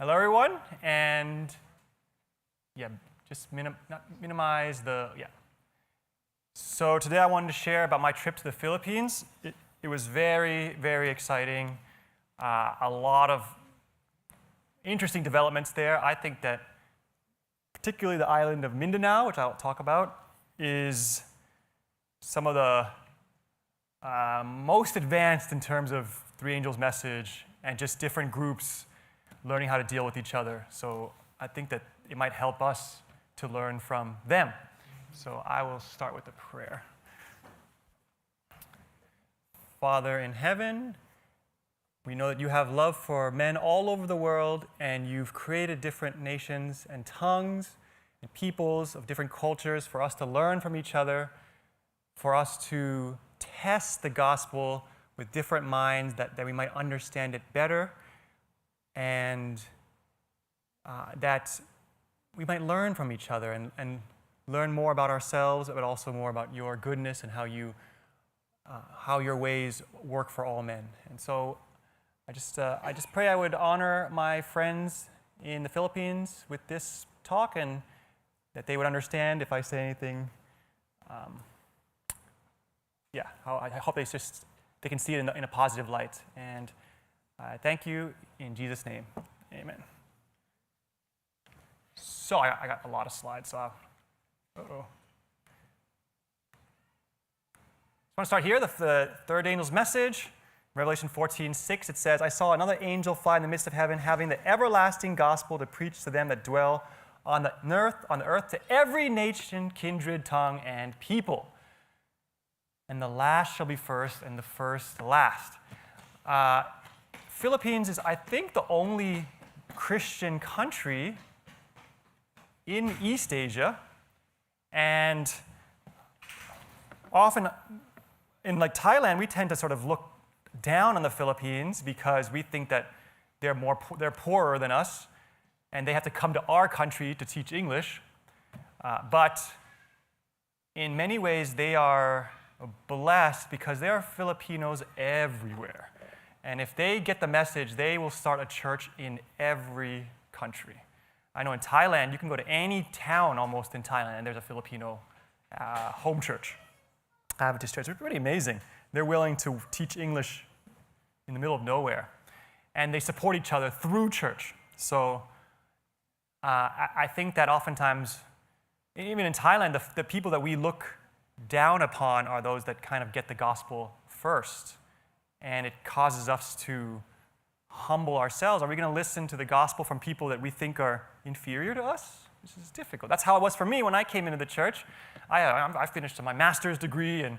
Hello, everyone, and just not minimize the. So today I wanted to share about my trip to the Philippines. It was very, very exciting. A lot of interesting developments there. I think that particularly the island of Mindanao, which I'll talk about, is some of the most advanced in terms of Three Angels' message and just different groups learning how to deal with each other. So I think that it might help us to learn from them. So I will start with a prayer. Father in heaven, we know that you have love for men all over the world, and you've created different nations and tongues and peoples of different cultures for us to learn from each other, for us to test the gospel with different minds that we might understand it better, and that we might learn from each other and learn more about ourselves, but also more about your goodness and how your ways work for all men. And so I just pray I would honor my friends in the Philippines with this talk, and that they would understand if I say anything. I hope they can see it in a positive light. And thank you in Jesus' name. Amen. So I got a lot of slides. So I want to start here. The third angel's message, Revelation 14:6. It says, "I saw another angel fly in the midst of heaven, having the everlasting gospel to preach to them that dwell on the earth, to every nation, kindred, tongue, and people. And the last shall be first, and the first last." Philippines is, I think, the only Christian country in East Asia, and often in Thailand, we tend to sort of look down on the Philippines because we think that they're poorer than us, and they have to come to our country to teach English. But in many ways, they are blessed because there are Filipinos everywhere. And if they get the message, they will start a church in every country. I know in Thailand, you can go to any town almost in Thailand, and there's a Filipino home church, Adventist church. It's pretty amazing. They're willing to teach English in the middle of nowhere. And they support each other through church. So I think that oftentimes, even in Thailand, the people that we look down upon are those that kind of get the gospel first. And it causes us to humble ourselves. Are we going to listen to the gospel from people that we think are inferior to us? This is difficult. That's how it was for me when I came into the church. I finished my master's degree, and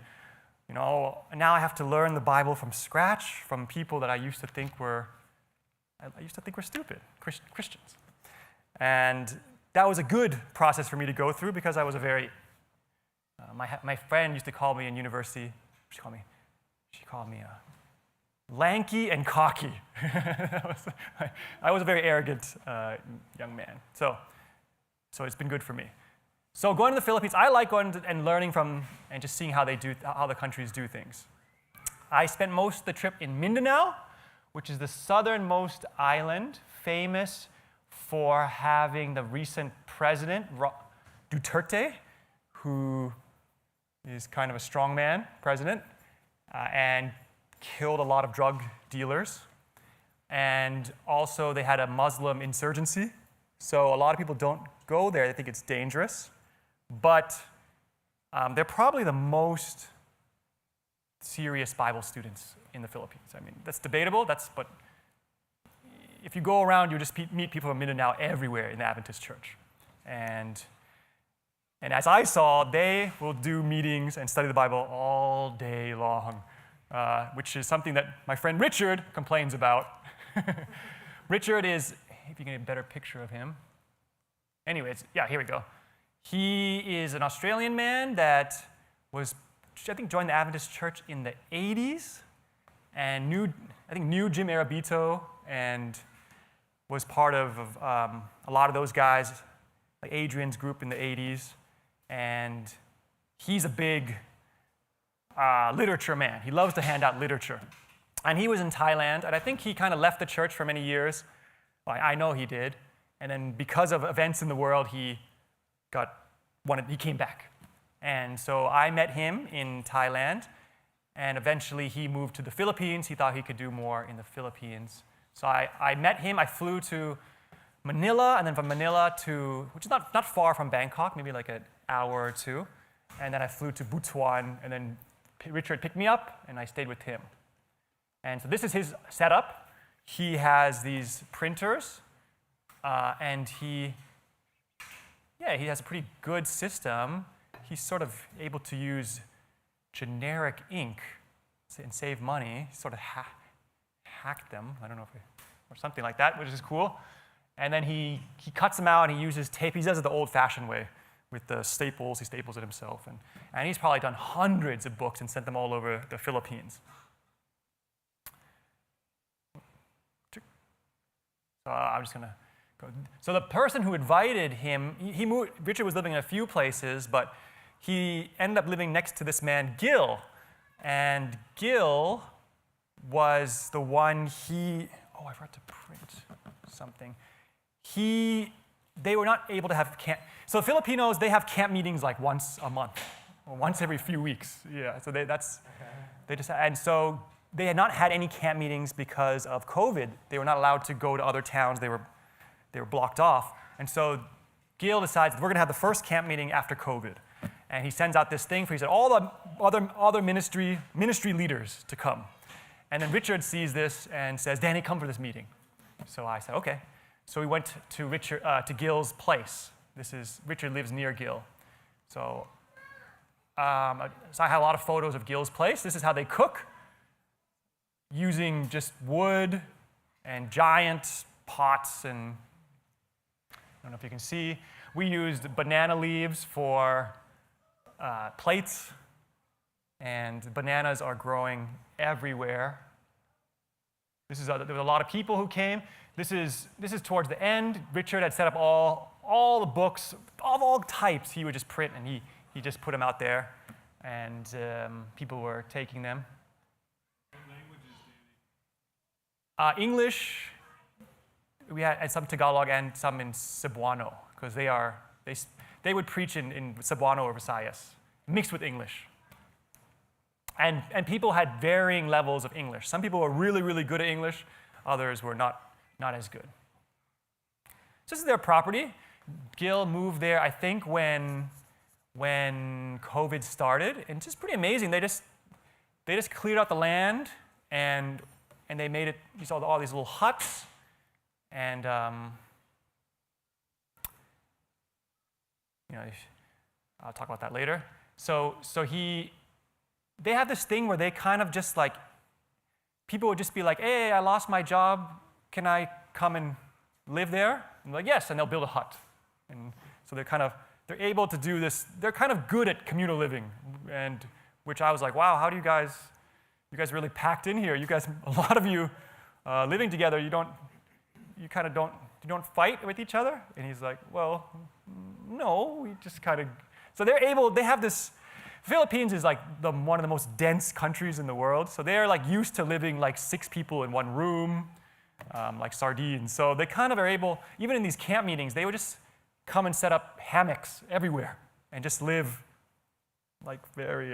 now I have to learn the Bible from scratch from people that I used to think were stupid, Christians. And that was a good process for me to go through because I was a very my friend used to call me in university. She called me lanky and cocky. I was a very arrogant young man. So it's been good for me. So going to the Philippines, I like going and learning from and just seeing how the countries do things. I spent most of the trip in Mindanao, which is the southernmost island, famous for having the recent president, Duterte, who is kind of a strongman president, and killed a lot of drug dealers. And also they had a Muslim insurgency. So a lot of people don't go there. They think it's dangerous. But they're probably the most serious Bible students in the Philippines. I mean, that's debatable. But if you go around, you just meet people from Mindanao everywhere in the Adventist church. And as I saw, they will do meetings and study the Bible all day long, which is something that my friend Richard complains about. Richard is, if you can get a better picture of him. Anyways, here we go. He is an Australian man that joined the Adventist church in the 80s and knew Jim Arabito and was part of a lot of those guys, like Adrian's group in the 80s. And he's a big literature man. He loves to hand out literature. And he was in Thailand, and I think he kind of left the church for many years Well, I know he did. And then because of events in the world, he came back. And so I met him in Thailand, and eventually he moved to the Philippines. He thought he could do more in the Philippines. So I met him. I flew to Manila, and then from Manila to, which is not far from Bangkok, maybe like an hour or two. And then I flew to Butuan, and then Richard picked me up, and I stayed with him. And so this is his setup. He has these printers, and he has a pretty good system. He's sort of able to use generic ink and save money. He sort of hacked them, I don't know if or something like that, which is cool. And then he cuts them out, and he uses tape. He does it the old-fashioned way with the staples. He staples it himself. And he's probably done hundreds of books and sent them all over the Philippines. So I'm just going to go. So the person who invited him, he moved, Richard was living in a few places, but he ended up living next to this man, Gil. And Gil was the one I forgot to print something. They were not able to have camp. So Filipinos, they have camp meetings like once a month, or once every few weeks. Yeah, so and so they had not had any camp meetings because of COVID. They were not allowed to go to other towns. They were blocked off. And so Gil decides, we're going to have the first camp meeting after COVID. And he sends out this thing he said, all the other ministry leaders to come. And then Richard sees this and says, Danny, come for this meeting. So I said, okay. So we went to Gil's place. Richard lives near Gil. So I have a lot of photos of Gil's place. This is how they cook, using just wood and giant pots, and I don't know if you can see. We used banana leaves for plates, and bananas are growing everywhere. There were a lot of people who came. This is towards the end. Richard had set up all the books of all types. He would just print, and he just put them out there, and people were taking them. What languages, Danny? English. We had some Tagalog and some in Cebuano, because they would preach in Cebuano or Visayas, mixed with English. And people had varying levels of English. Some people were really, really good at English. Others were not as good. So this is their property. Gil moved there, I think, when COVID started, and just pretty amazing. They just cleared out the land, and they made it. You saw all these little huts, and I'll talk about that later. So they have this thing where they kind of just like, people would just be like, hey, I lost my job. Can I come and live there? And like, yes, and they'll build a hut. And so they're able to do this. They're kind of good at communal living, and which I was like, wow, how do you guys really packed in here? You guys, a lot of you living together, you don't fight with each other? And he's like, well, no, we just kind of, so they have this. Philippines is like one of the most dense countries in the world, so they're like used to living like 6 people in one room, like sardines. So they kind of are able, even in these camp meetings, they would just come and set up hammocks everywhere and just live like very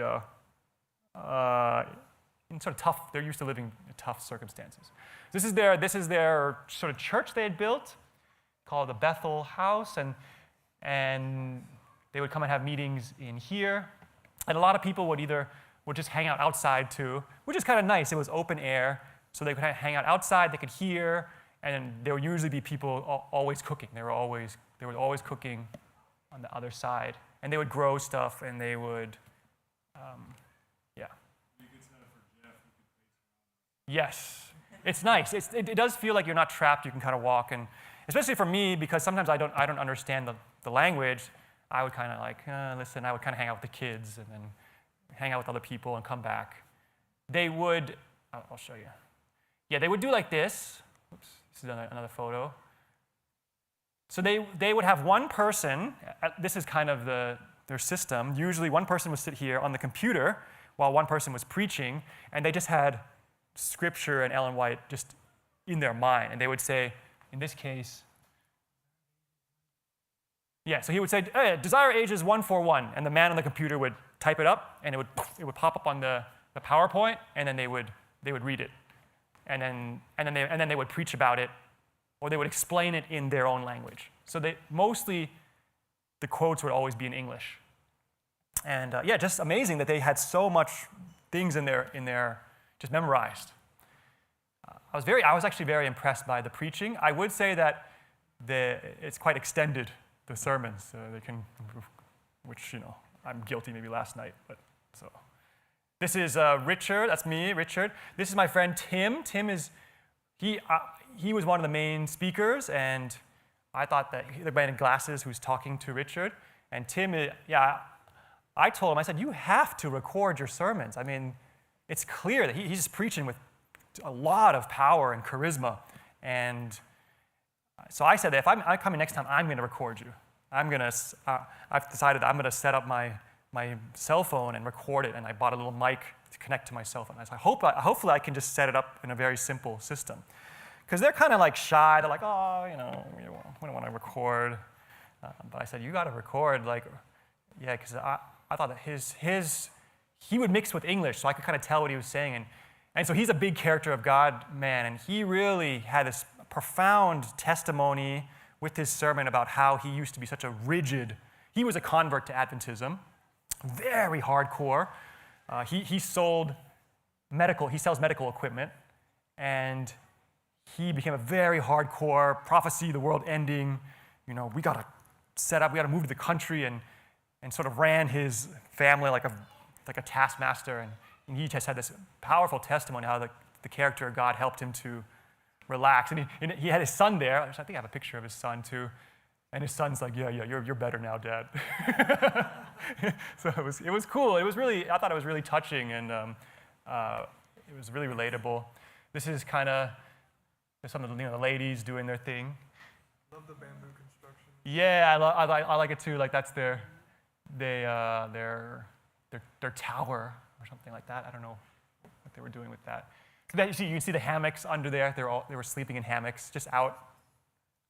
in sort of tough. They're used to living in tough circumstances. This is their sort of church they had built, called the Bethel House, and they would come and have meetings in here. And a lot of people would just hang out outside too, which is kind of nice. It was open air, so they could hang out outside. They could hear, and there would usually be people always cooking. They were always cooking on the other side, and they would grow stuff, and they would, yeah. Yes, it's nice. It does feel like you're not trapped. You can kind of walk, and especially for me, because sometimes I don't understand the language. I would kind of like, listen, I would kind of hang out with the kids and then hang out with other people and come back. They would, I'll show you. Yeah, they would do like this. Oops, this is another photo. So they would have one person, this is kind of their system. Usually one person would sit here on the computer while one person was preaching, and they just had scripture and Ellen White just in their mind. And they would say, in this case, yeah, so he would say, hey, desire ages 141, and the man on the computer would type it up, and it would pop up on the PowerPoint, and then they would read it, and then they would preach about it, or they would explain it in their own language. So mostly the quotes would always be in English, and yeah, just amazing that they had so much things in their just memorized. I was actually very impressed by the preaching. I would say that it's quite extended. The sermons, they can, which, I'm guilty maybe last night, but so. This is Richard, that's me, Richard. This is my friend Tim. Tim he was one of the main speakers, and I thought that the man in glasses who's talking to Richard, and Tim, I told him, I said, you have to record your sermons. I mean, it's clear that he's just preaching with a lot of power and charisma, and so I said that if I'm coming next time, I'm going to record you. I've decided I'm going to set up my cell phone and record it, and I bought a little mic to connect to my cell phone. I said, hopefully I can just set it up in a very simple system. Because they're kind of like shy. They're like, oh, we don't want to record. But I said, you got to record. Yeah, because I thought that he would mix with English, so I could kind of tell what he was saying. And so he's a big character of God, man, and he really had this profound testimony with his sermon about how he used to be such a rigid, he was a convert to Adventism, very hardcore. He sells medical equipment, and he became a very hardcore prophecy, the world ending, we got to set up, we got to move to the country, and sort of ran his family like a taskmaster, and he just had this powerful testimony how the character of God helped him to relax. And he had his son there. I think I have a picture of his son too. And his son's like, yeah, you're better now, Dad. So it was cool. I thought it was really touching, and it was really relatable. This is kind of some of the ladies doing their thing. Love the bamboo construction. Yeah, I like it too. Like that's their tower or something like that. I don't know what they were doing with that. You can see the hammocks under there. They were sleeping in hammocks, just out.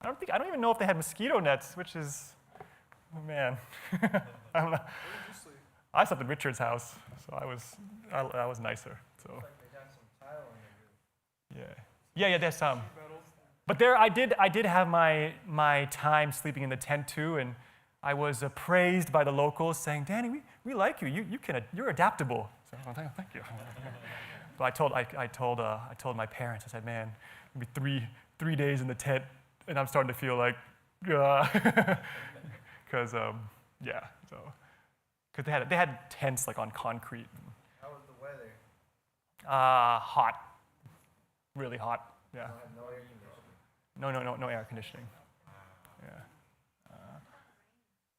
I don't even know if they had mosquito nets, which is, oh man, I don't know. Where did you sleep? I slept in Richard's house, so I was nicer. So. Like they got some tile in there. Yeah, there's some. Metals. But there, I did have my time sleeping in the tent too, and I was praised by the locals, saying, "Danny, we like you. You're adaptable." So, oh, thank you. But I told my parents. I said, "Man, maybe 3 days in the tent, and I'm starting to feel like, because because they had tents like on concrete." How was the weather? Hot, really hot. Yeah. No air conditioning. No air conditioning. Yeah.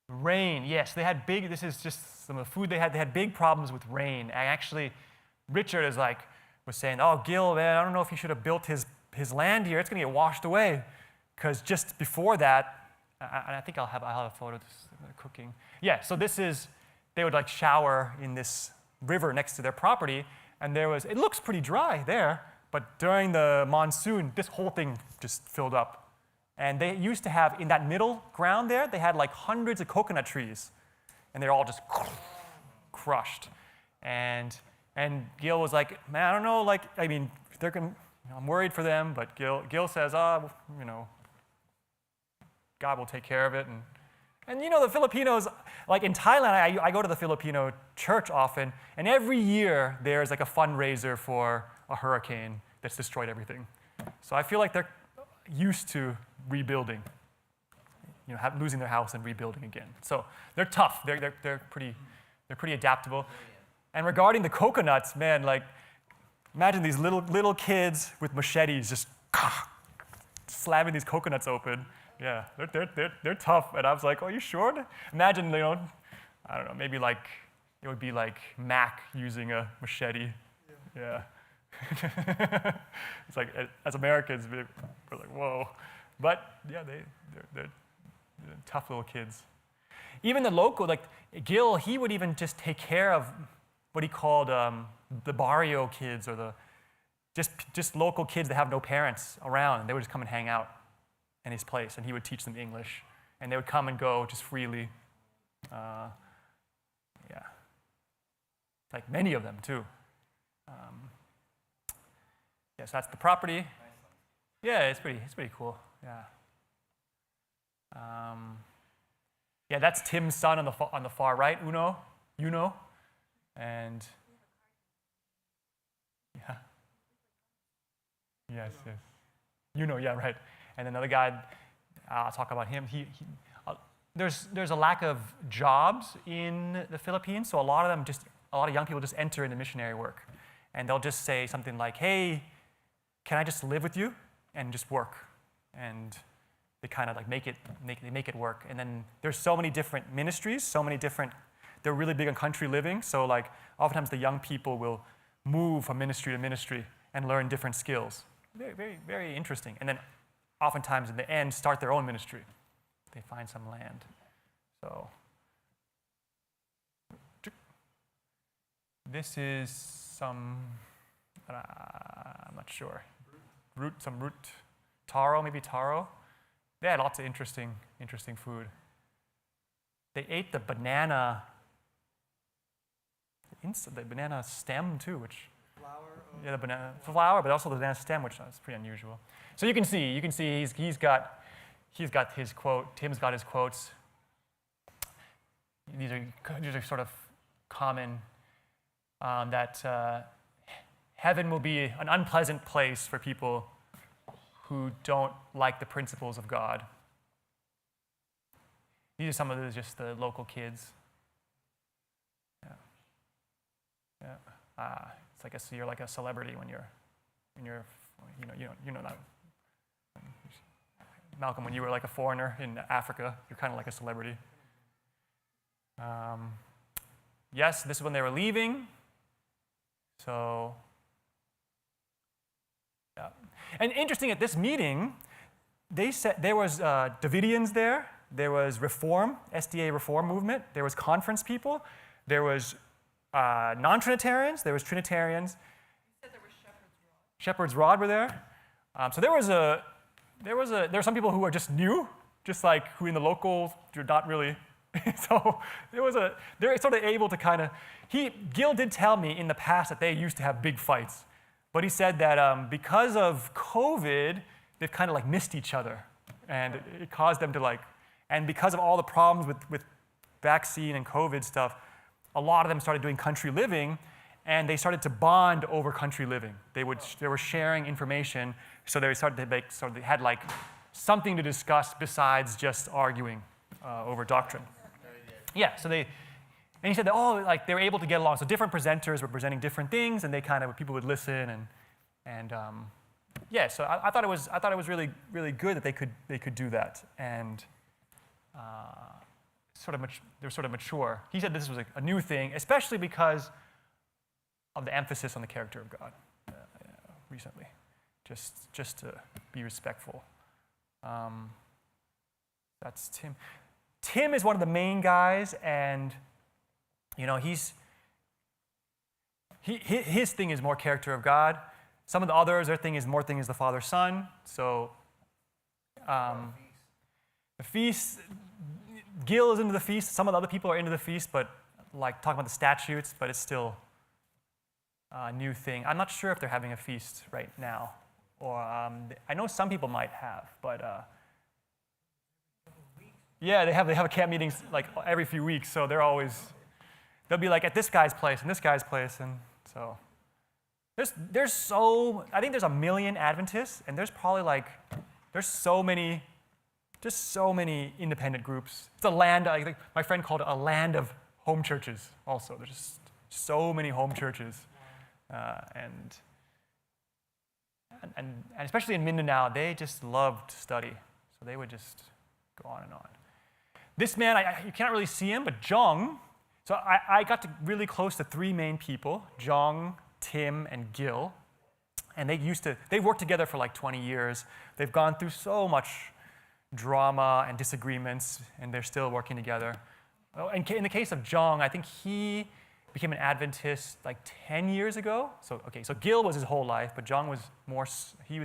Rain, yes, they had big. This is just some of the food they had. They had big problems with rain. And actually, Richard was saying, "Oh, Gil, man, I don't know if he should have built his land here. It's going to get washed away." Because just before that, and I think I'll have a photo of this cooking. Yeah, so they would shower in this river next to their property, and it looks pretty dry there, but during the monsoon, this whole thing just filled up. And they used to have, in that middle ground there, they had hundreds of coconut trees, and they're all just crushed. And Gil was like, "Man, I don't know, they're going I'm worried for them," but Gil says, God will take care of it. And the Filipinos, in Thailand, I go to the Filipino church often, and every year there's a fundraiser for a hurricane that's destroyed everything. So I feel like they're used to rebuilding, losing their house and rebuilding again. So they're tough. They're pretty adaptable. And regarding the coconuts, man, imagine these little kids with machetes just slamming these coconuts open. Yeah, they're tough. And I was like, "Oh, you sure?" Imagine, I don't know, maybe it would be like Mac using a machete. Yeah. It's as Americans, we're like, whoa. But yeah, they're tough little kids. Even the local, Gil, he would even just take care of what he called the barrio kids, or the just local kids that have no parents around, and they would just come and hang out. in his place, and he would teach them English. And they would come and go just freely. Like many of them, too. So that's the property. Yeah, it's pretty cool. Yeah. That's Tim's son on the far right, Uno, and yeah. Yes. Yeah, right. And another guy, I'll talk about him. There's a lack of jobs in the Philippines, so a lot of young people just enter into missionary work, and they'll just say something like, "Hey, can I just live with you and just work?" And they kind of like make it work. And then there's so many different ministries, they're really big on country living. So like oftentimes the young people will move from ministry to ministry and learn different skills. Very, very, very interesting. And then oftentimes in the end start their own ministry. They find some land. So this is some, I'm not sure, root, taro. They had lots of interesting food. They ate the banana stem too, which the banana flower, but also the banana stem, which is pretty unusual. So you can see he's got his quote. Tim's got his quotes. These are sort of common. That heaven will be an unpleasant place for people who don't like the principles of God. These are some of just the local kids. It's like you're like a celebrity when you're not. Malcolm, when you were like a foreigner in Africa, you're kind of like a celebrity. Yes, this is when they were leaving. So, yeah. And interesting, at this meeting, they said there was Davidians there was Reform, SDA Reform movement, there was conference people, there was non-Trinitarians, there was Trinitarians. You said there was Shepherd's Rod were there. So there were some people who were just new, just like who in the local, you're not really. So they're sort of able to kind of, Gil did tell me in the past that they used to have big fights, but he said that because of COVID, they've kind of like missed each other, and it caused them to like, and because of all the problems with vaccine and COVID stuff, a lot of them started doing country living, and they started to bond over country living. They were sharing information, so they started to make, so they had like something to discuss besides just arguing over doctrine. Yeah, so and he said that they were able to get along. So different presenters were presenting different things, and they kind of people would listen, and so I thought it was really, really good that they could do that, and they were sort of mature. He said this was a new thing, especially because of the emphasis on the character of God recently, just to be respectful. That's Tim. Tim is one of the main guys, and his thing is more character of God. Some of the others, their thing is the Father, Son. So the feast, Gil is into the feast. Some of the other people are into the feast, but like talking about the statutes, but it's still a new thing. I'm not sure if they're having a feast right now, or I know some people might have, but. Yeah, they have a camp meetings like every few weeks, so they'll be like at this guy's place and this guy's place, and so I think there's 1 million Adventists, and there's probably so many independent groups. It's a land, I think my friend called it a land of home churches also. There's just so many home churches, and especially in Mindanao, they just loved study, so they would just go on and on. This man, you can't really see him, but Jong, so I got really close to 3 main people, Jong, Tim, and Gil, and they worked together for like 20 years. They've gone through so much drama and disagreements, and they're still working together. In the case of Jong, I think he became an Adventist like 10 years ago. So Gil was his whole life, but Jong was more, he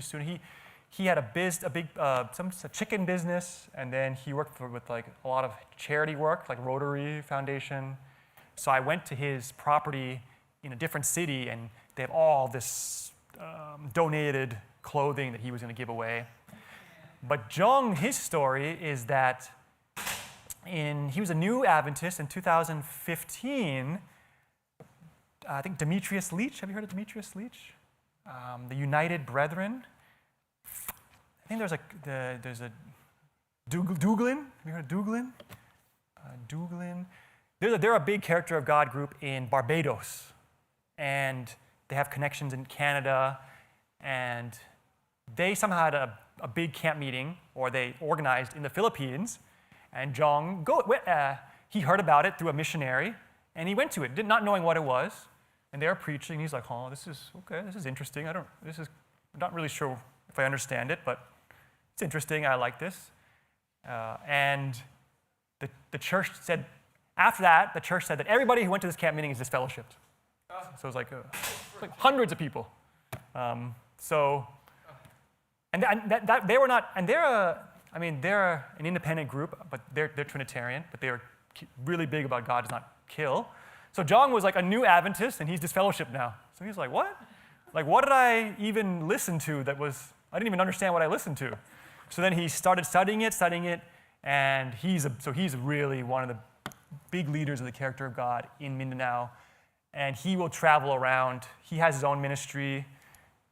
he had some chicken business, and then he worked with like a lot of charity work, like Rotary Foundation. So I went to his property in a different city, and they have all this donated clothing that he was going to give away. But Jung, his story is that he was a new Adventist in 2015. I think Demetrius Leach. Have you heard of Demetrius Leach? The United Brethren. I think there's a Douglin. Have you heard of Douglin? Douglin. They're a big character of God group in Barbados, and they have connections in Canada, and they somehow had a big camp meeting, or they organized in the Philippines, and Jung, he heard about it through a missionary, and he went to it, not knowing what it was, and they were preaching. He's like, oh, this is interesting. I'm not really sure if I understand it, but it's interesting. I like this. And the church said, after that, the church said that everybody who went to this camp meeting is disfellowshipped. So it was like hundreds of people. They were not, and they're an independent group, but they're Trinitarian, but they were really big about God does not kill. So Jung was like a new Adventist, and he's disfellowshipped now. So he's like, what? Like, what did I even listen to I didn't even understand what I listened to. So then he started studying it, and he's really one of the big leaders of the character of God in Mindanao, and he will travel around. He has his own ministry,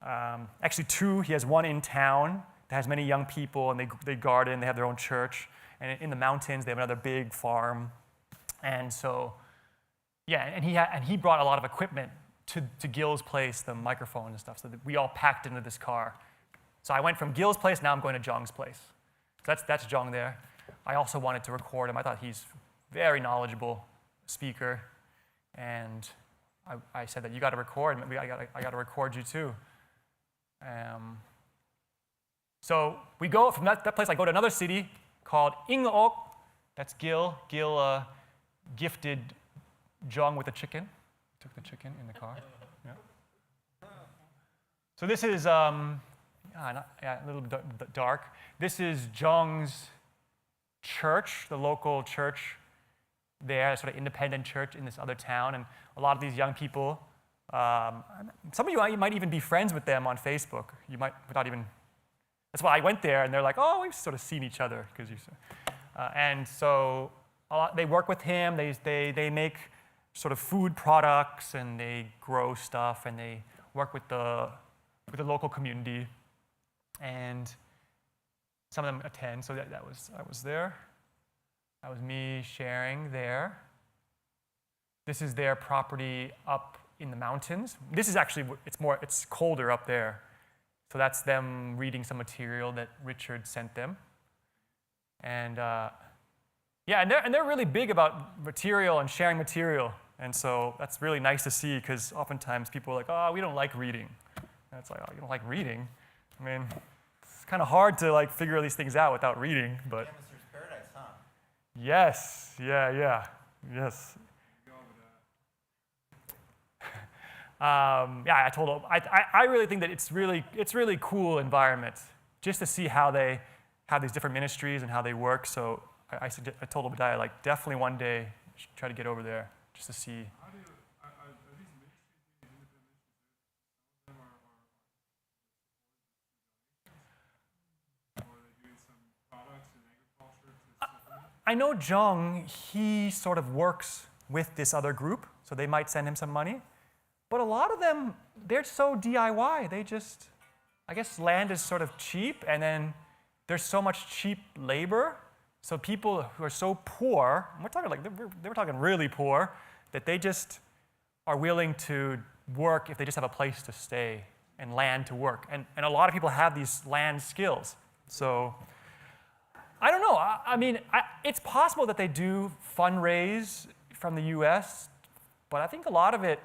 actually two. He has one in town that has many young people, and they garden, they have their own church, and in the mountains they have another big farm. And so, yeah, and he brought a lot of equipment to Gil's place, the microphone and stuff, so that we all packed into this car. So I went from Gil's place, now I'm going to Jung's place. So that's Jung there. I also wanted to record him. I thought he's very knowledgeable speaker, and I said that you got to record. Maybe I got to record you too. So we go from that place. I go to another city called Ingleok. That's Gil. Gil gifted Jung with a chicken. Took the chicken in the car. Yeah. So this is a little bit dark. This is Jung's church, the local church there, sort of independent church in this other town, and a lot of these young people. Some of you might even be friends with them on Facebook. You might without even. That's why I went there, and they're like, "Oh, we've sort of seen each other," because and so they work with him. They make sort of food products, and they grow stuff, and they work with the local community, and some of them attend. So I was there. That was me sharing there. This is their property up in the mountains. This is actually, it's colder up there. So that's them reading some material that Richard sent them. And and they're really big about material and sharing material. And so that's really nice to see, because oftentimes people are like, oh, we don't like reading. And it's like, oh, you don't like reading? I mean, it's kind of hard to like figure these things out without reading, but. Gangster's Paradise, huh? Yes, yes. I told him, I really think that it's really cool environment just to see how they have these different ministries and how they work. So I told Obadiah, like, definitely one day try to get over there just to see. Are these ministries being independent ministries? Some of them are or are they doing some products in agriculture to supplement? I know Jung, he sort of works with this other group, so they might send him some money. But a lot of them, they're so DIY. They just, I guess land is sort of cheap, and then there's so much cheap labor. So people who are so poor, and they were talking really poor, that they just are willing to work if they just have a place to stay and land to work. And a lot of people have these land skills. So I don't know. I mean, it's possible that they do fundraise from the U.S., but I think a lot of it,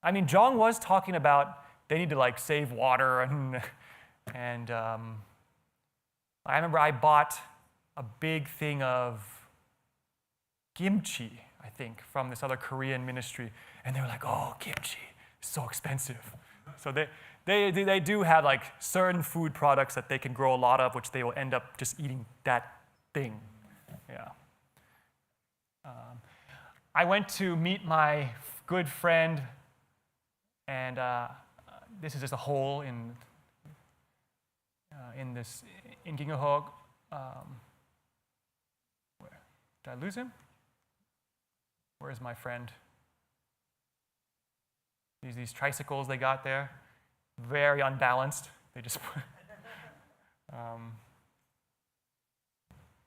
I mean, Jung was talking about they need to like save water, and I remember I bought a big thing of kimchi, I think, from this other Korean ministry, and they were like, "Oh, kimchi is so expensive." So They do have like certain food products that they can grow a lot of, which they will end up just eating that thing. Yeah. I went to meet my good friend, and this is just a hole in Gingahog. Where did I lose him? Where is my friend? These tricycles they got there, very unbalanced. They just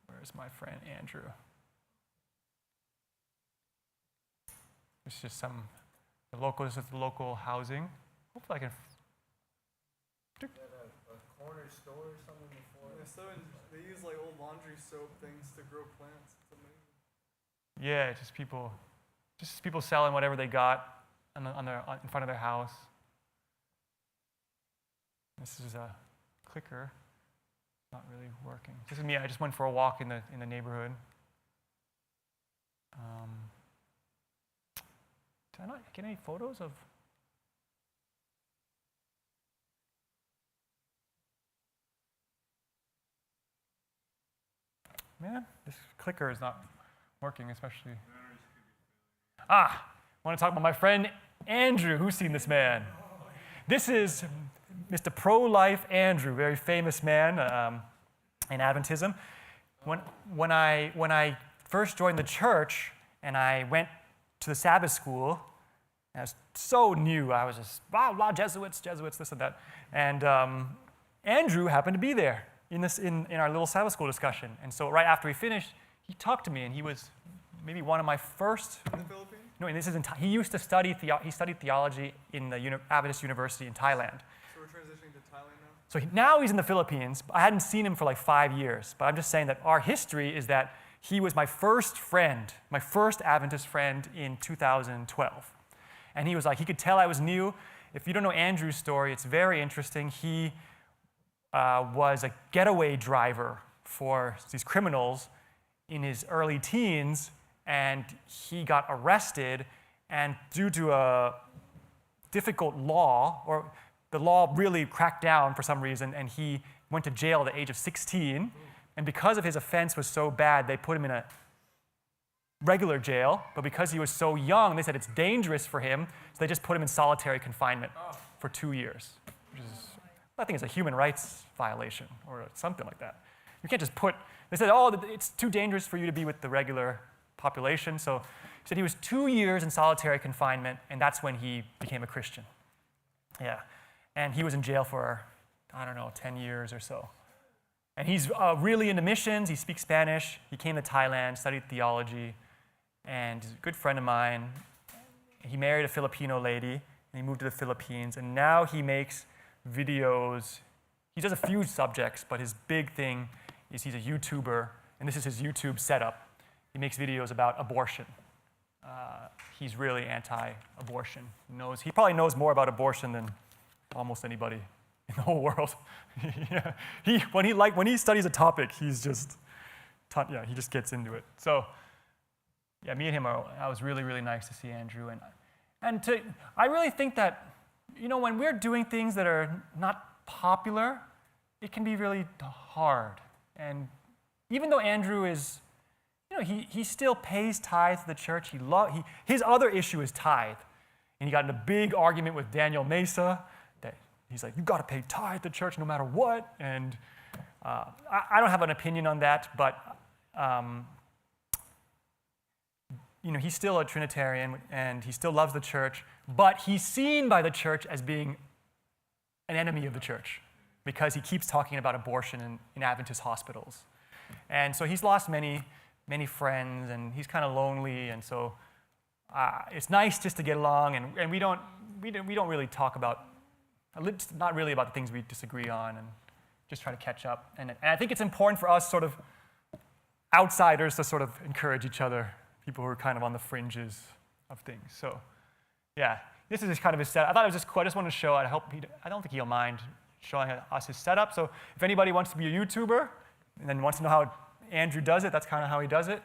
where's my friend Andrew? It's just this is the local housing. Hopefully I can. Is that a corner store or something before? They use like old laundry soap things to grow plants. It's amazing. Yeah, just people selling whatever they got in front of their house. This is a clicker. Not really working. This is me. I just went for a walk in the neighborhood. Did I not get any photos of? Man, this clicker is not working, especially. I want to talk about my friend Andrew. Who's seen this man? This is Mr. Pro-Life Andrew, very famous man in Adventism. When I first joined the church and I went to the Sabbath school, I was so new. I was just, blah, blah, Jesuits, this and that. And Andrew happened to be there in our little Sabbath school discussion. And so right after we finished, he talked to me, and he was maybe one of my first. In the Philippines? No, and this is he used to study he studied theology in the Adventist University in Thailand. So we're transitioning to Thailand now? So now he's in the Philippines. I hadn't seen him for like 5 years, but I'm just saying that our history is that he was my first friend, my first Adventist friend in 2012. And he was like, he could tell I was new. If you don't know Andrew's story, it's very interesting. He was a getaway driver for these criminals in his early teens, and he got arrested, and due to a difficult law, or the law really cracked down for some reason, and he went to jail at the age of 16, and because of his offense was so bad, they put him in a regular jail, but because he was so young, they said it's dangerous for him, so they just put him in solitary confinement for 2 years, which is, I think it's a human rights violation or something like that. You can't just they said, it's too dangerous for you to be with the regular population, so he said he was 2 years in solitary confinement, and that's when he became a Christian. Yeah, and he was in jail for, 10 years or so. And he's really into missions. He speaks Spanish. He came to Thailand, studied theology, and he's a good friend of mine. He married a Filipino lady, and he moved to the Philippines, and now he makes videos. He does a few subjects, but his big thing is he's a YouTuber, and this is his YouTube setup. He makes videos about abortion. He's really anti-abortion. He probably knows more about abortion than almost anybody in the whole world. Yeah. When he studies a topic, he just gets into it. So, yeah, me and him I was really, really nice to see Andrew, I really think that, when we're doing things that are not popular, it can be really hard. And even though Andrew is, he still pays tithe to the church. His other issue is tithe, and he got in a big argument with Daniel Mesa. He's like, you got to pay tithe to church no matter what. And I don't have an opinion on that, but he's still a Trinitarian, and he still loves the church, but he's seen by the church as being an enemy of the church because he keeps talking about abortion in Adventist hospitals. And so he's lost many, many friends, and he's kind of lonely, and so it's nice just to get along, and we don't really talk about, not really about the things we disagree on, and just try to catch up. And I think it's important for us sort of outsiders to sort of encourage each other, people who are kind of on the fringes of things. So, yeah, this is just kind of his setup. I thought it was just cool. I just wanted to show it. I don't think he'll mind showing us his setup. So if anybody wants to be a YouTuber and then wants to know how Andrew does it, that's kind of how he does it.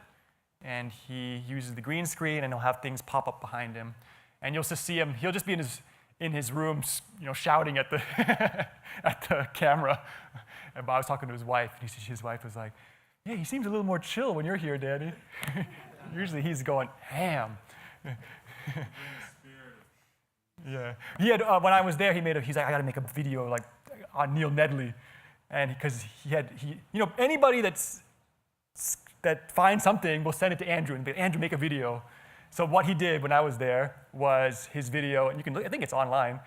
And he uses the green screen, and he'll have things pop up behind him. And you'll just see him. He'll just be in his in his room, shouting at the at the camera. And I was talking to his wife, and his wife was like, "Yeah, he seems a little more chill when you're here, Daddy." Usually he's going ham. Yeah, he had when I was there, he's like, "I got to make a video like on Neil Nedley," and because anybody that finds something will send it to Andrew and be, "Andrew, make a video." So what he did when I was there was his video, and you can look, I think it's online,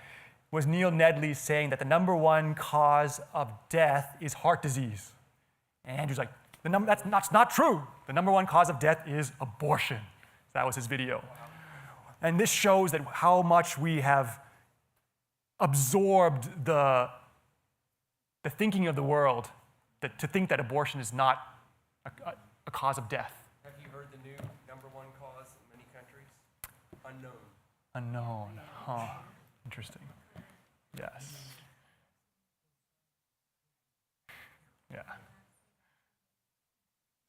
was Neil Nedley saying that the number one cause of death is heart disease. And Andrew's like, that's not true. The number one cause of death is abortion. That was his video. And this shows that how much we have absorbed the thinking of the world to think that abortion is not a cause of death. Have you heard the new number one cause in many countries? Unknown. Unknown. Huh. Interesting. Yes. Yeah.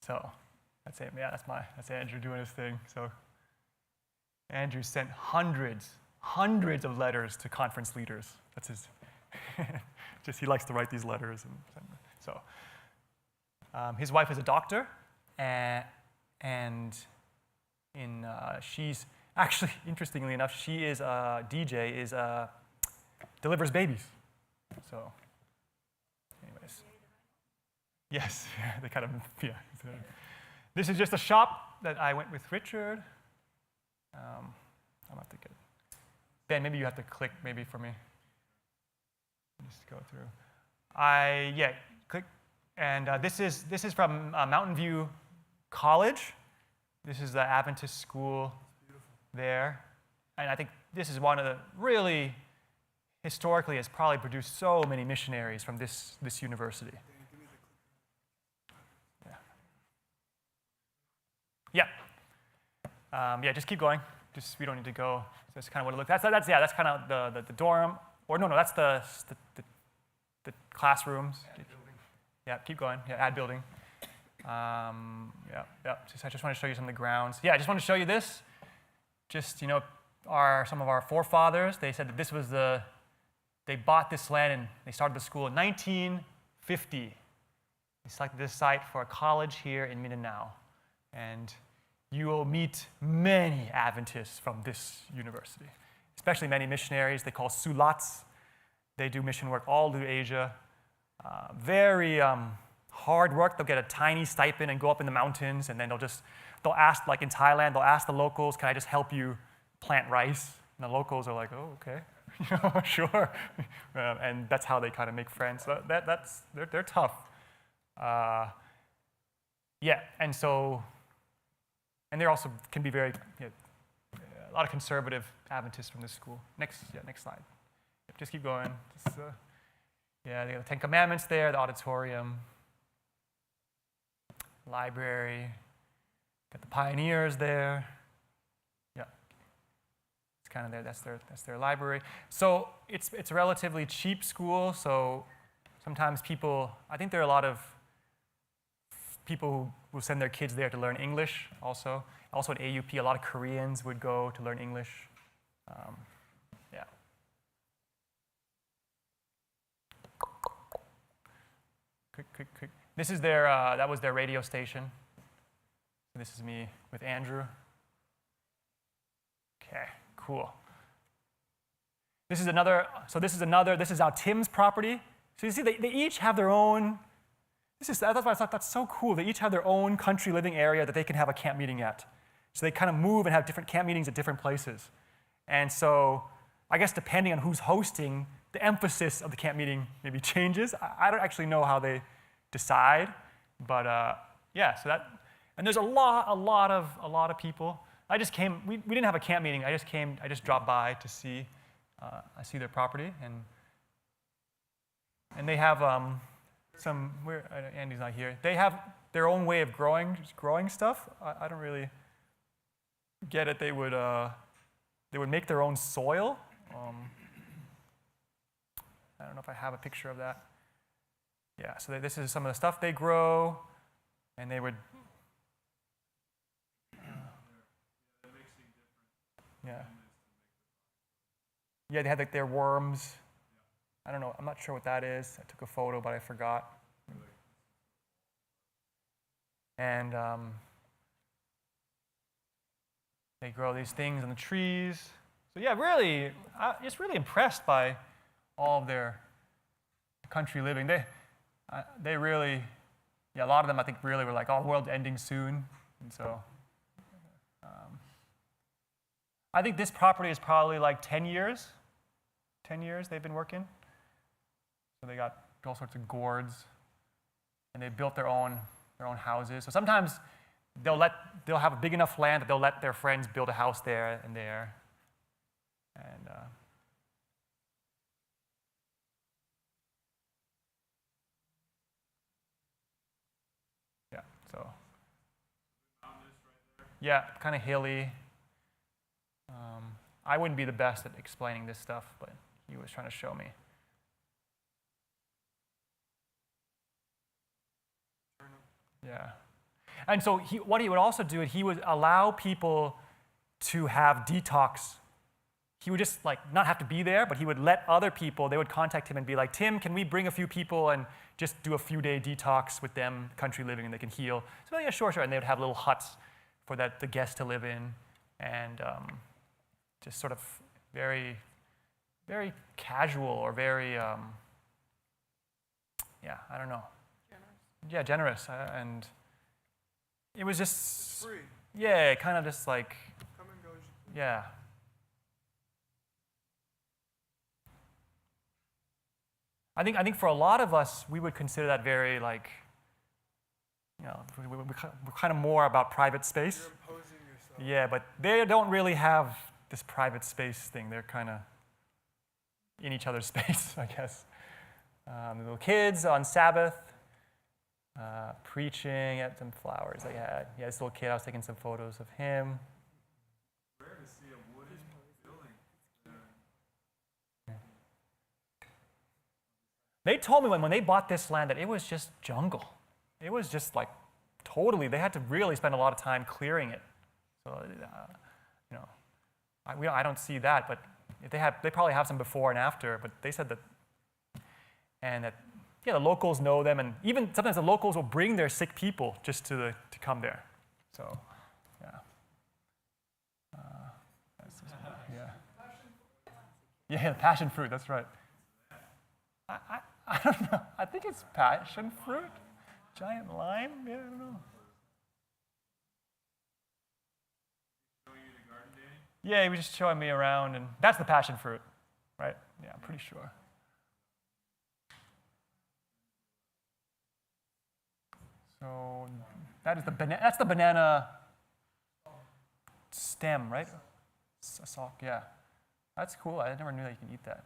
So that's it. Yeah, that's Andrew doing his thing. So Andrew sent hundreds of letters to conference leaders. That's his. He likes to write these letters, and so his wife is a doctor, and she's actually, interestingly enough, she is a DJ, delivers babies. So, anyways, yes, they kind of, yeah. This is just a shop that I went with Richard. I'm about to get Ben. Maybe you have to click maybe for me. Just go through. Click. And this is from Mountain View College. This is the Adventist school there. And I think this is one of the really, historically, has probably produced so many missionaries from this university. Yeah. Just keep going. We don't need to go. So that's kind of what it looks. That's kind of the dorm. Or no, that's the classrooms. Yeah, keep going. Yeah, ad building. I just want to show you some of the grounds. Yeah, I just want to show you this. Some of our forefathers, they said that this was they bought this land and they started the school in 1950. They selected this site for a college here in Mindanao. And you will meet many Adventists from this university, especially many missionaries they call sulats. They do mission work all through Asia. Very hard work. They'll get a tiny stipend and go up in the mountains, and then they'll ask, like in Thailand, they'll ask the locals, "Can I just help you plant rice?" And the locals are like, "Oh, okay, sure." And that's how they kind of make friends. So they're tough. And they also can be very, a lot of conservative Adventists from this school. Next slide. Just keep going. They got the Ten Commandments there, the auditorium, library, got the pioneers there. Yeah, it's kind of there. That's their library. So it's a relatively cheap school. So sometimes I think there are a lot of people who will send their kids there to learn English. Also at AUP, a lot of Koreans would go to learn English. Quick. This is that was their radio station. This is me with Andrew. Okay, cool. This is now Tim's property. So you see, they each have their own, that's why I thought that's so cool. They each have their own country living area that they can have a camp meeting at. So they kind of move and have different camp meetings at different places. And so I guess depending on who's hosting, the emphasis of the camp meeting maybe changes. I don't actually know how they decide, but and there's a lot of people. I just came. We didn't have a camp meeting. I just dropped by to see. I see their property, and they have Andy's not here. They have their own way of growing stuff. I don't really get it. They would make their own soil. I don't know if I have a picture of that. Yeah, so this is some of the stuff they grow, and they would. Yeah. Yeah, they had like their worms. I don't know. I'm not sure what that is. I took a photo, but I forgot. And they grow these things on the trees. So yeah, really, just really impressed by all of their country living. They really, yeah, a lot of them I think really were like, oh, the world's ending soon. And so I think this property is probably like 10 years. 10 years they've been working. So they got all sorts of gourds, and they built their own houses. So sometimes they'll have a big enough land that they'll let their friends build a house there and there. And yeah, so yeah, kind of hilly. I wouldn't be the best at explaining this stuff, but he was trying to show me. Yeah. And so what he would also do, he would allow people to have detox. He would just like not have to be there, but he would let other people, they would contact him and be like, Tim, can we bring a few people and just do a few day detox with them, country living, and they can heal? So yeah, sure. And they would have little huts for the guests to live in, and just sort of very, very casual or very, yeah, I don't know. Yeah, generous, and it was just It's free. yeah, kind of just like Come and go. yeah. I think for a lot of us, we would consider that very like, you know, we're kind of more about private space. You're imposing yourself. Yeah, but they don't really have this private space thing. They're kind of in each other's space, I guess. The little kids on Sabbath. Preaching, had some flowers they had. Yeah, this little kid, I was taking some photos of him. Rare to see a wooden building. They told me when they bought this land that it was just jungle. It was just like totally, they had to really spend a lot of time clearing it. So, you know, I don't see that, but if they probably have some before and after, but they said that, and that, yeah, the locals know them, and even sometimes the locals will bring their sick people just to come there. So, yeah. Yeah, the passion fruit, that's right. I don't know. I think it's passion fruit. Giant lime? Yeah, I don't know. Showing you the garden, Danny? Yeah, he was just showing me around, and that's the passion fruit, right? Yeah, I'm pretty sure. So that's the banana stem, right? A stalk, yeah. That's cool. I never knew that you can eat that.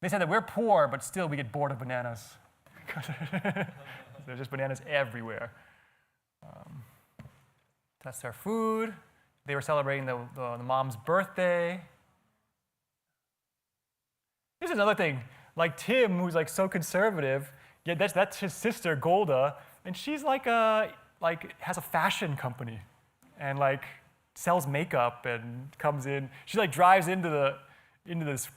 They said that we're poor, but still we get bored of bananas. There's just bananas everywhere. That's their food. They were celebrating the mom's birthday. Here's another thing. Like Tim, who's like so conservative, yeah, that's his sister Golda, and she's like has a fashion company, and like sells makeup and comes in. She like drives into this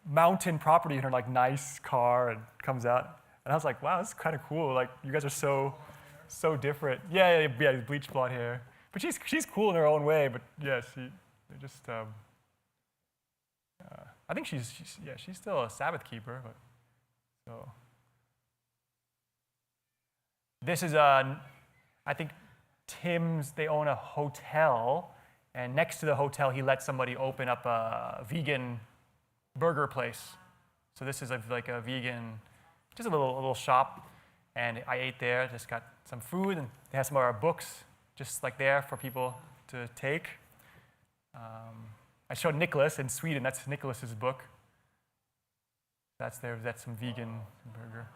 mountain property in her like nice car and comes out. And I was like, wow, this is kind of cool. Like you guys are so different. Yeah, bleach blonde hair. But she's cool in her own way. But yeah, they're just. I think she's still a Sabbath keeper. But so. This is I think Tim's. They own a hotel, and next to the hotel, he let somebody open up a vegan burger place. So this is like a vegan, just a little shop, and I ate there. Just got some food, and they have some of our books just like there for people to take. I showed Nicholas in Sweden. That's Nicholas's book. That's some vegan burger.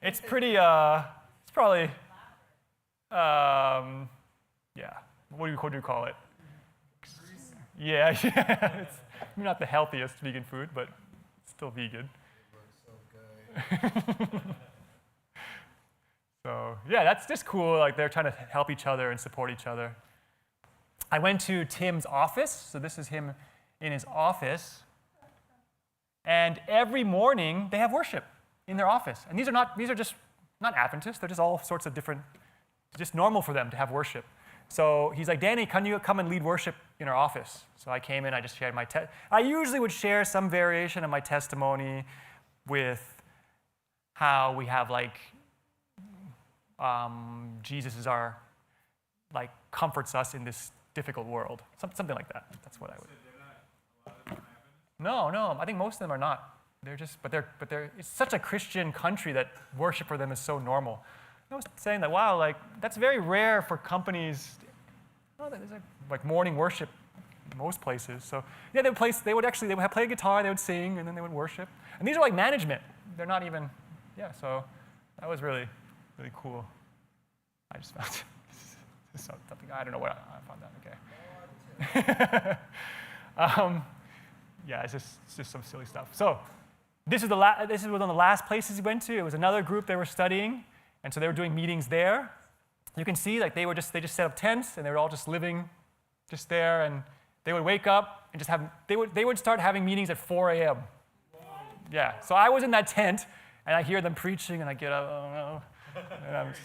It's probably, yeah. What do you call it? Yeah. It's not the healthiest vegan food, but it's still vegan. It looks so good. So yeah, that's just cool. Like they're trying to help each other and support each other. I went to Tim's office. So this is him in his office, and every morning they have worship in their office. And these are just not Adventists, they're just all sorts of different, it's just normal for them to have worship. So he's like, Danny, can you come and lead worship in our office? So I came in, I just shared my I usually would share some variation of my testimony with how we have Jesus is our, comforts us in this difficult world. Something like that. That's what I would. No, I think most of them are not. They're just, but it's such a Christian country that worship for them is so normal. I was saying that, wow, that's very rare for companies. Oh, there's morning worship in most places. So yeah, they would play guitar, they would sing, and then they would worship. And these are management. They're not even, so that was really, really cool. I just found something, I don't know what I found that, okay. It's just some silly stuff. So this is one of the last places we went to. It was another group they were studying, and so they were doing meetings there. You can see they just set up tents, and they were all just living just there, and they would wake up and just they would start having meetings at 4 a.m. Yeah, so I was in that tent, and I hear them preaching, and I get up, oh no, and I'm just,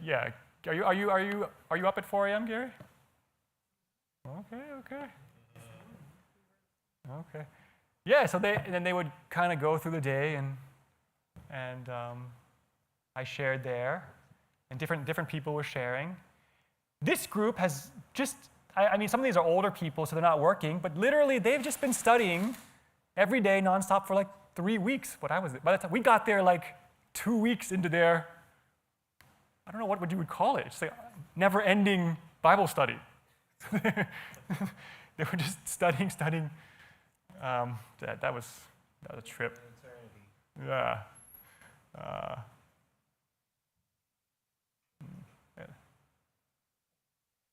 yeah. Are you up at 4 a.m., Gary? Okay. Yeah, so then they would kind of go through the day, and I shared there, and different people were sharing. This group has just, some of these are older people, so they're not working, but literally they've just been studying every day nonstop for 3 weeks. By the time we got there 2 weeks into their, I don't know what you would call it. It's never-ending Bible study. They were just studying. That was a trip. Yeah.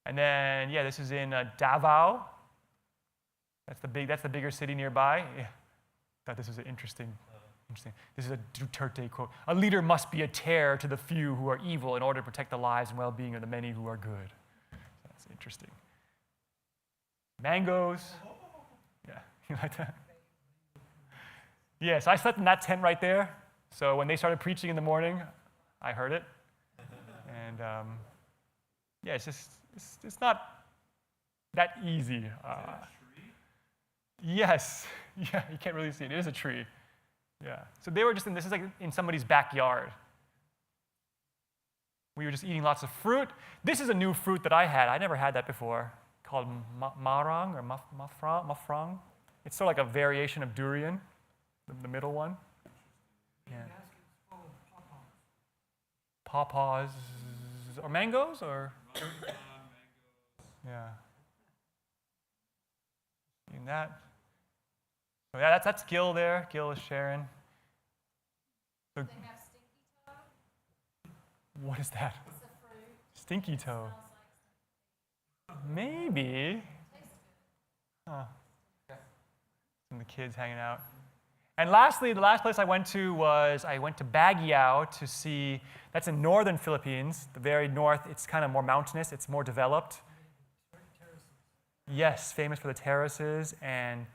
And then this is in Davao. That's the bigger city nearby. Yeah. Thought this was interesting. This is a Duterte quote. A leader must be a terror to the few who are evil in order to protect the lives and well-being of the many who are good. That's interesting. Mangoes. Yeah, you like that? Yeah, so I slept in that tent right there. So when they started preaching in the morning, I heard it. And it's not that easy. Is it a tree? Yes. Yeah, you can't really see it. It is a tree. Yeah. So they were just this is in somebody's backyard. We were just eating lots of fruit. This is a new fruit that I had. I never had that before, called marang or mafrang. It's sort of like a variation of durian, the middle one. Yeah. Pawpaws or mangoes or yeah. Eating that. So yeah, that's Gil there. Gil is sharing. So, They have stinky toe. what is that? It's a fruit. Stinky toe. Smells like Maybe. tastes good. Huh. And the kids hanging out. And lastly, the last place I went to Baguio to see, that's in northern Philippines, the very north. It's kind of more mountainous. It's more developed. Yes, famous for the terraces, and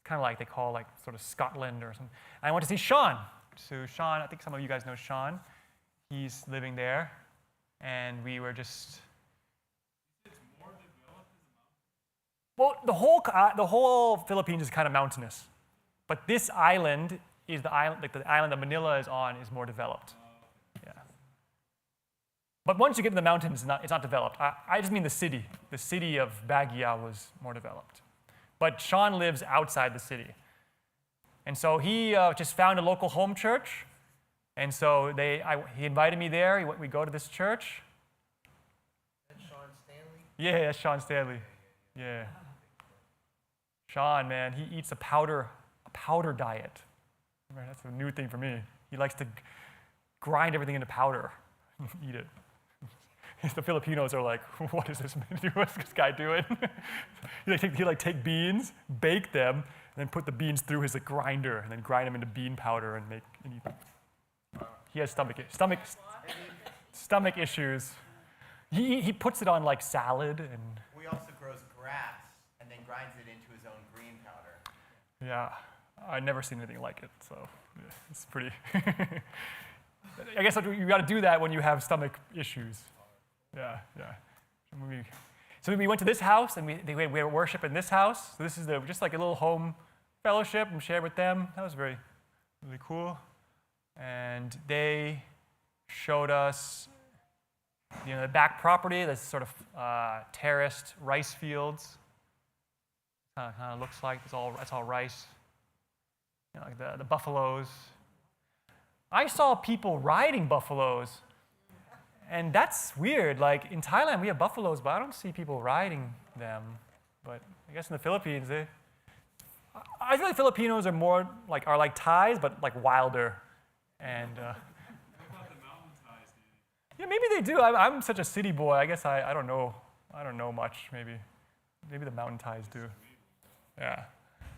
kind of they call sort of Scotland or something. I went to see Sean. So Sean, I think some of you guys know Sean. He's living there, and we were just. It's more developed as a mountain. Well, the whole Philippines is kind of mountainous, but this island is the island, the island that Manila is on, is more developed. Yeah. But once you get to the mountains, it's not developed. I just mean the city. The city of Baguio was more developed. But Sean lives outside the city. And so he just found a local home church. And so he invited me there. We go to this church. That's Sean Stanley? Yeah, that's Sean Stanley. Yeah. Sean, man, he eats a powder diet. Man, that's a new thing for me. He likes to grind everything into powder and eat it. The Filipinos are like, what is this guy doing? He take beans, bake them, and then put the beans through his grinder, and then grind them into bean powder and eat them. He has stomach issues. He puts it on salad and. We he also grows grass and then grinds it into his own green powder. Yeah, I've never seen anything like it, so yeah, it's pretty. I guess you got to do that when you have stomach issues. Yeah, yeah. So we went to this house and we had worship in this house. So this is just like a little home fellowship and shared with them. That was really cool. And they showed us, the back property. This sort of terraced rice fields. Kind of looks like it's all rice. Like the buffaloes. I saw people riding buffaloes, and that's weird. Like in Thailand, we have buffaloes, but I don't see people riding them. But I guess in the Philippines, I feel like Filipinos are more like Thais, but like wilder. And What about the mountain ties, Danny? yeah, maybe they do. I'm such a city boy. I guess I don't know. I don't know much. Maybe the mountain Thais do. Yeah,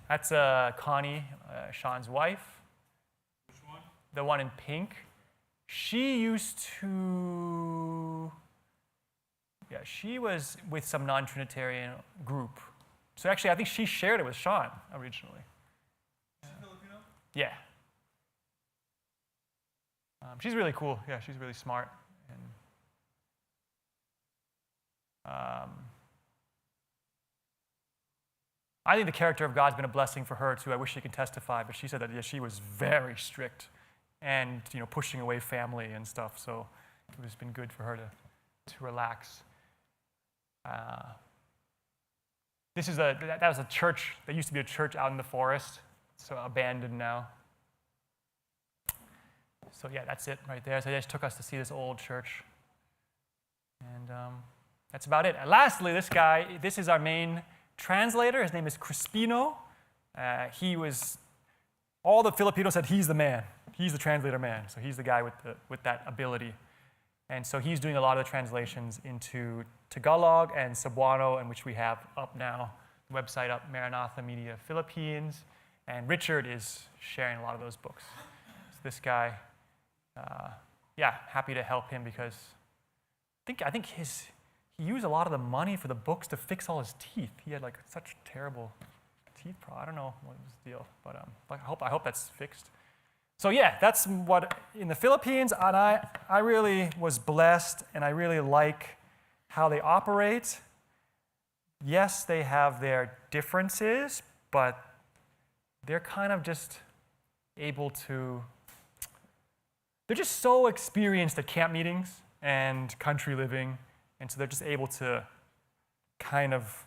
that's Connie, Sean's wife. Which one? The one in pink. She used to. Yeah, she was with some non-Trinitarian group. So actually, I think she shared it with Sean originally. Is she Filipino? Yeah. She's really cool. Yeah, she's really smart. And I think the character of God's been a blessing for her too. I wish she could testify, but she said that she was very strict, and pushing away family and stuff. So it has been good for her to relax. That was a church. There used to be a church out in the forest, so abandoned now. So yeah, that's it right there. So they just took us to see this old church. And that's about it. And lastly, this is our main translator. His name is Crispino. All the Filipinos said he's the man. He's the translator man. So he's the guy with that ability. And so he's doing a lot of the translations into Tagalog and Cebuano, and which we have up now, the website up, Maranatha Media Philippines. And Richard is sharing a lot of those books. So this guy, happy to help him because I think he used a lot of the money for the books to fix all his teeth. He had such terrible teeth problem. I don't know what was the deal, but I hope that's fixed. So yeah, that's what in the Philippines, and I really was blessed, and I really like how they operate. Yes, they have their differences, but they're kind of just able to. They're just so experienced at camp meetings and country living, and so they're just able to kind of,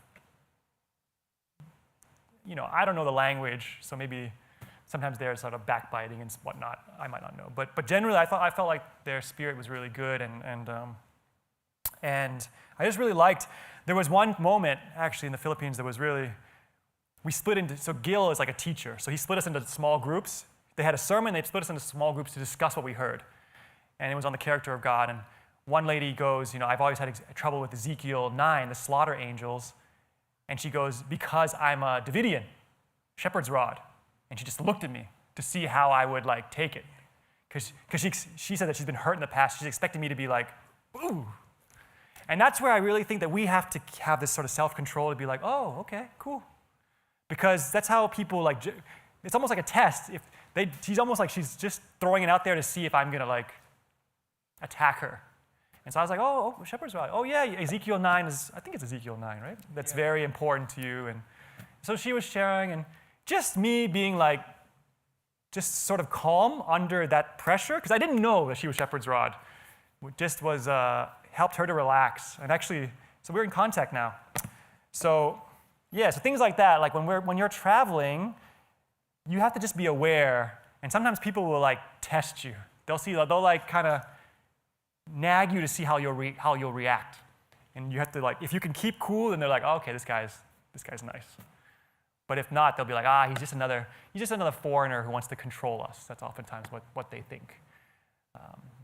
I don't know the language, so maybe sometimes they're sort of backbiting and whatnot. I might not know, but generally I felt like their spirit was really good, and I just really liked. There was one moment actually in the Philippines that was really. We split into. So Gil is like a teacher, so he split us into small groups. They had a sermon. They split us into small groups to discuss what we heard, and it was on the character of God. And one lady goes, I've always had trouble with Ezekiel 9, the slaughter angels, and she goes, because I'm a Davidian, shepherd's rod. And she just looked at me to see how I would take it. Because she said that she's been hurt in the past. She's expecting me to be like, ooh. And that's where I really think that we have to have this sort of self-control to be like, oh, okay, cool. Because that's how people it's almost like a test. She's almost like she's just throwing it out there to see if I'm going to attack her. And so I was like, oh, shepherd's rod. Oh yeah, Ezekiel 9 I think it's Ezekiel 9, right? That's very important to you. And so she was sharing, and just me being just sort of calm under that pressure, because I didn't know that she was shepherd's rod. It just was, helped her to relax. And actually, so we're in contact now. So yeah, so things like that, when you're traveling, you have to just be aware. And sometimes people will test you. They'll kind of nag you to see how you'll react. And you have to if you can keep cool, then they're like, oh, okay, this guy's nice. But if not, they'll be like, he's just another foreigner who wants to control us. That's oftentimes what they think.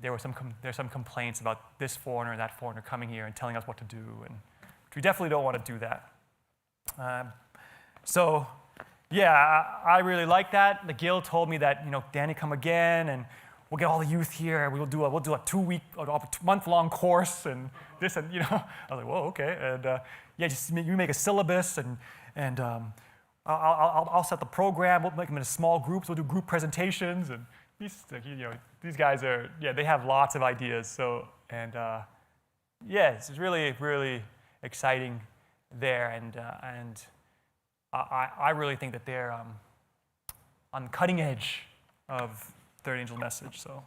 There's some complaints about this foreigner and that foreigner coming here and telling us what to do, and we definitely don't want to do that. So yeah, I really like that. The Gil told me that Danny, come again, and we'll get all the youth here. We'll do a 2-week, month-long course and this and I was like, whoa, okay. And you make a syllabus and I'll set the program. We'll make them into small groups. We'll do group presentations and these guys are they have lots of ideas. So it's really really exciting there and I really think that they're on the cutting edge of Third Angel message. So,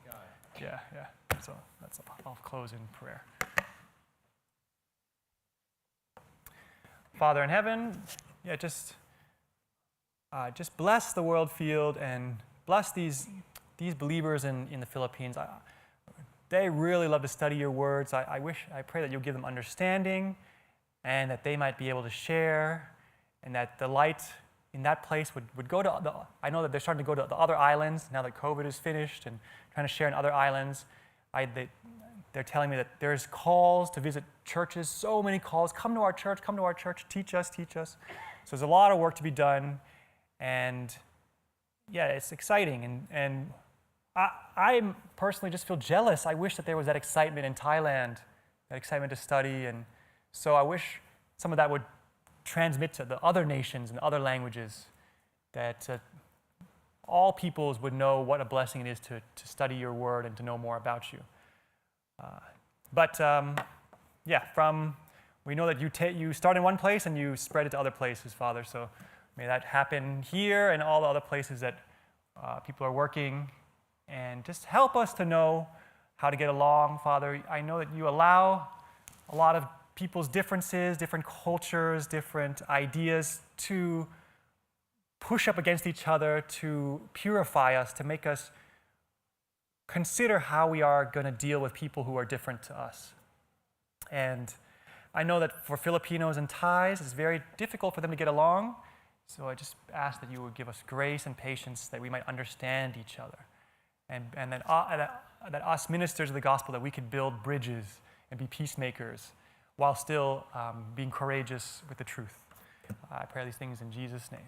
yeah. So I'll close in prayer. Father in heaven, just bless the World Field and bless these believers in the Philippines. They really love to study your words. I pray that you'll give them understanding and that they might be able to share and that the light in that place would go to I know that they're starting to go to the other islands now that COVID is finished and trying to share in other islands. They're telling me that there's calls to visit churches, so many calls. Come to our church, teach us. So there's a lot of work to be done. And it's exciting. And I personally just feel jealous. I wish that there was that excitement in Thailand, that excitement to study. And so I wish some of that would transmit to the other nations and other languages, that all peoples would know what a blessing it is to study your word and to know more about you. We know that you start in one place and you spread it to other places, Father. So may that happen here and all the other places that people are working. And just help us to know how to get along, Father. I know that you allow a lot of people's differences, different cultures, different ideas to push up against each other, to purify us, to make us consider how we are going to deal with people who are different to us. And I know that for Filipinos and Thais, it's very difficult for them to get along. So I just ask that you would give us grace and patience that we might understand each other. And that us ministers of the gospel, that we could build bridges and be peacemakers while still being courageous with the truth. I pray these things in Jesus' name.